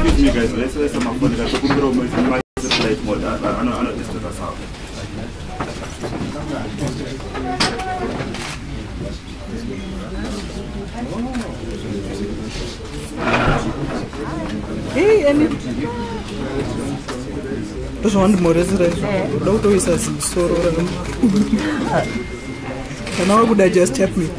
Excuse me guys, let's have my phone. I should go my light mode. I know this to the sound. Hey, Annie. Just want more resurrection. Doctor is a sorrow. And how would I just help me?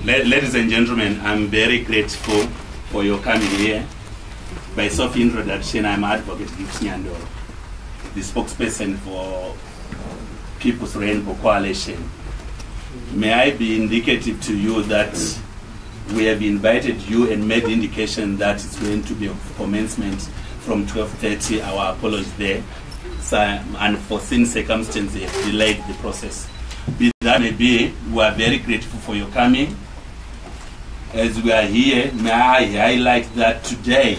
Ladies and gentlemen, I'm very grateful for your coming here. By self-introduction, I'm Advocate Gibbs Nyandoro, the spokesperson for People's Rainbow Coalition. May I be indicative to you that we have invited you and made the indication that it's going to be a commencement from 12:30. Our apologies there. Some unforeseen circumstances have delayed the process. Be that may be, we are very grateful for your coming. As we are here, may I highlight that today,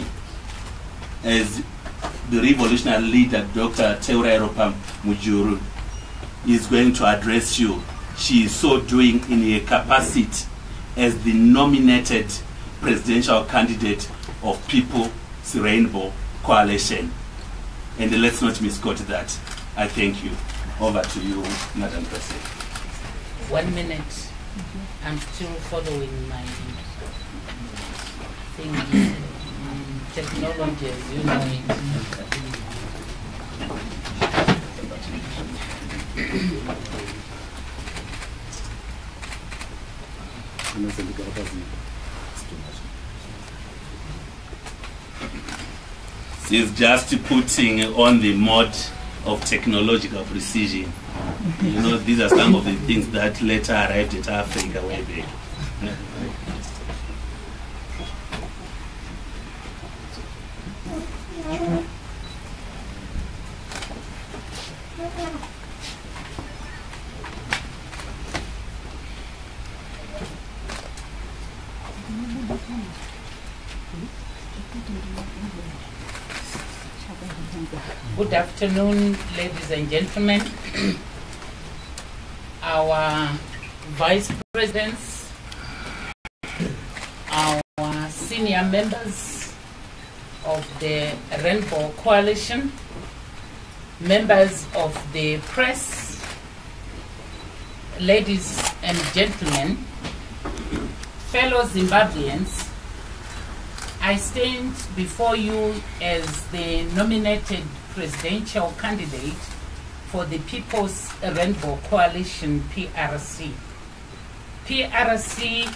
as the revolutionary leader, Dr. Teura Mujuru, is going to address you. She is so doing in her capacity as the nominated presidential candidate of People's Rainbow Coalition. And let's not misquote that. I thank you. Over to you, Madam President. 1 minute. I'm still following my thing. Technology, as you know it. She's just putting on the mode of technological precision. You know, these are some of the things that later arrived at Africa way back. Good afternoon, ladies and gentlemen. Our vice presidents, our senior members of the Rainbow Coalition, members of the press, ladies and gentlemen, fellow Zimbabweans, I stand before you as the nominated presidential candidate for the People's Rainbow Coalition, PRC. PRC,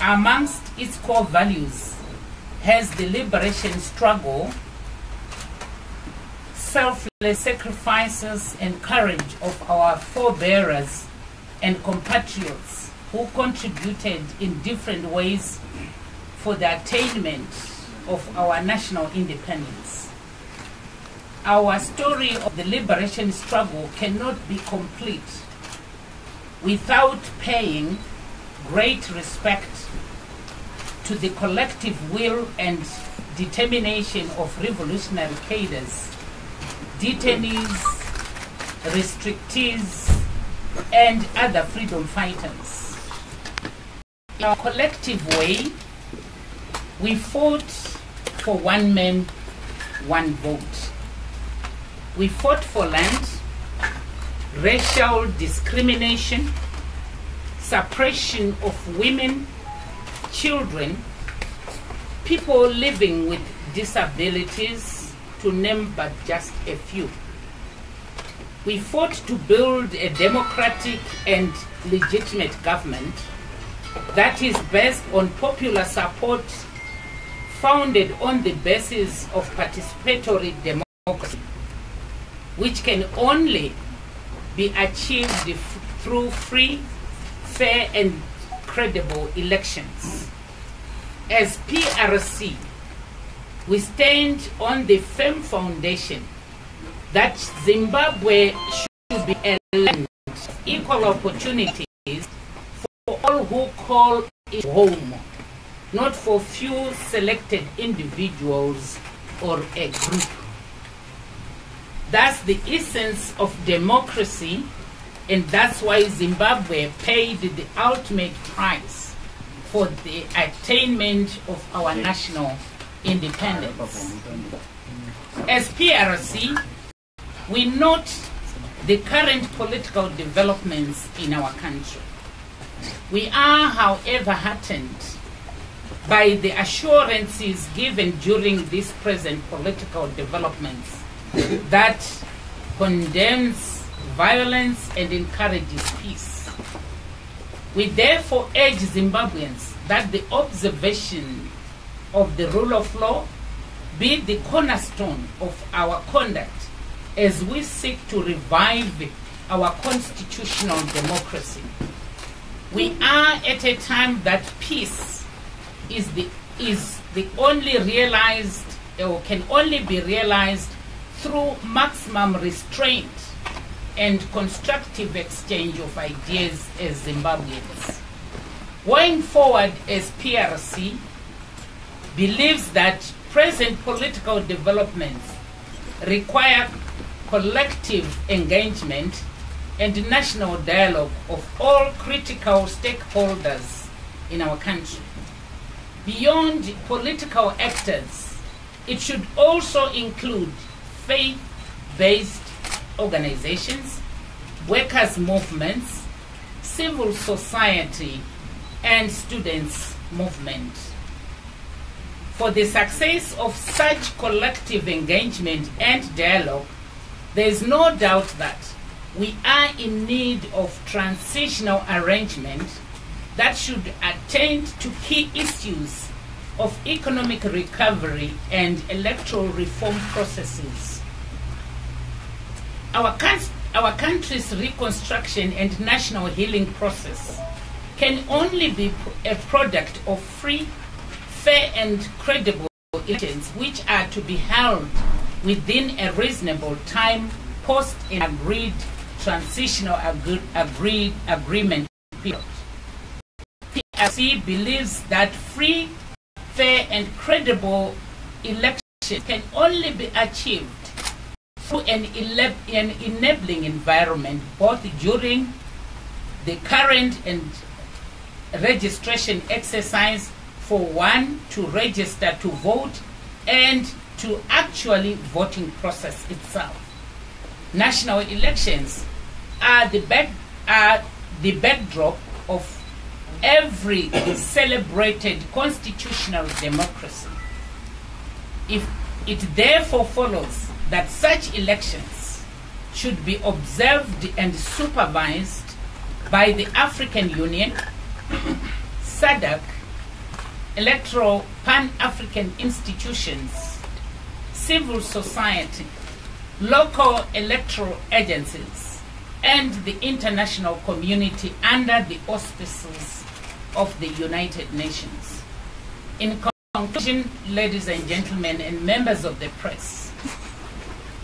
amongst its core values, has the liberation struggle selfless sacrifices and courage of our forebearers and compatriots who contributed in different ways for the attainment of our national independence. Our story of the liberation struggle cannot be complete without paying great respect to the collective will and determination of revolutionary cadres, detainees, restrictees, and other freedom fighters. In our collective way, we fought for one man, one vote. We fought for land, racial discrimination, suppression of women, children, people living with disabilities, to name but just a few. We fought to build a democratic and legitimate government that is based on popular support, founded on the basis of participatory democracy, which can only be achieved through free, fair, and credible elections. As PRC, we stand on the firm foundation that Zimbabwe should be a land of equal opportunities for all who call it home, not for few selected individuals or a group. That's the essence of democracy, and that's why Zimbabwe paid the ultimate price for the attainment of our national independence. As PRC, we note the current political developments in our country. We are, however, heartened by the assurances given during these present political developments that condemns violence and encourages peace. We therefore urge Zimbabweans that the observation of the rule of law be the cornerstone of our conduct as we seek to revive our constitutional democracy. We are at a time that peace is the only realized, or can only be realized, through maximum restraint and constructive exchange of ideas as Zimbabweans. Going forward, as PRC believes that present political developments require collective engagement and national dialogue of all critical stakeholders in our country. Beyond political actors, it should also include faith-based organizations, workers' movements, civil society, and students' movement. For the success of such collective engagement and dialogue, there is no doubt that we are in need of transitional arrangement that should attend to key issues of economic recovery and electoral reform processes. Our country's reconstruction and national healing process can only be a product of free, fair, and credible elections, which are to be held within a reasonable time post an agreed transitional agreement period. PRC believes that free, fair, and credible elections can only be achieved through an enabling environment, both during the current and registration exercise for one to register to vote and to actually voting process itself. National elections are the backdrop of every celebrated constitutional democracy. It therefore follows that such elections should be observed and supervised by the African Union, SADC, electoral pan-African institutions, civil society, local electoral agencies, and the international community under the auspices of the United Nations. In conclusion, ladies and gentlemen and members of the press,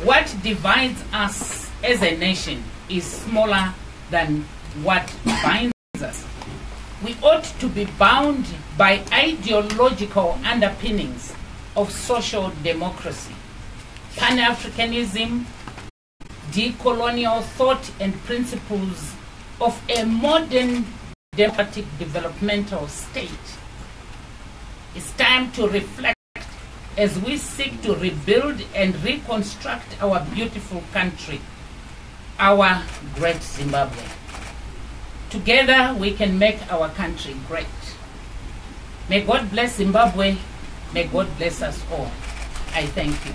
what divides us as a nation is smaller than what binds us. We ought to be bound by ideological underpinnings of social democracy, Pan-Africanism, decolonial thought and principles of a modern democratic developmental state. It's time to reflect as we seek to rebuild and reconstruct our beautiful country, our great Zimbabwe. Together we can make our country great. May God bless Zimbabwe. May God bless us all. I thank you.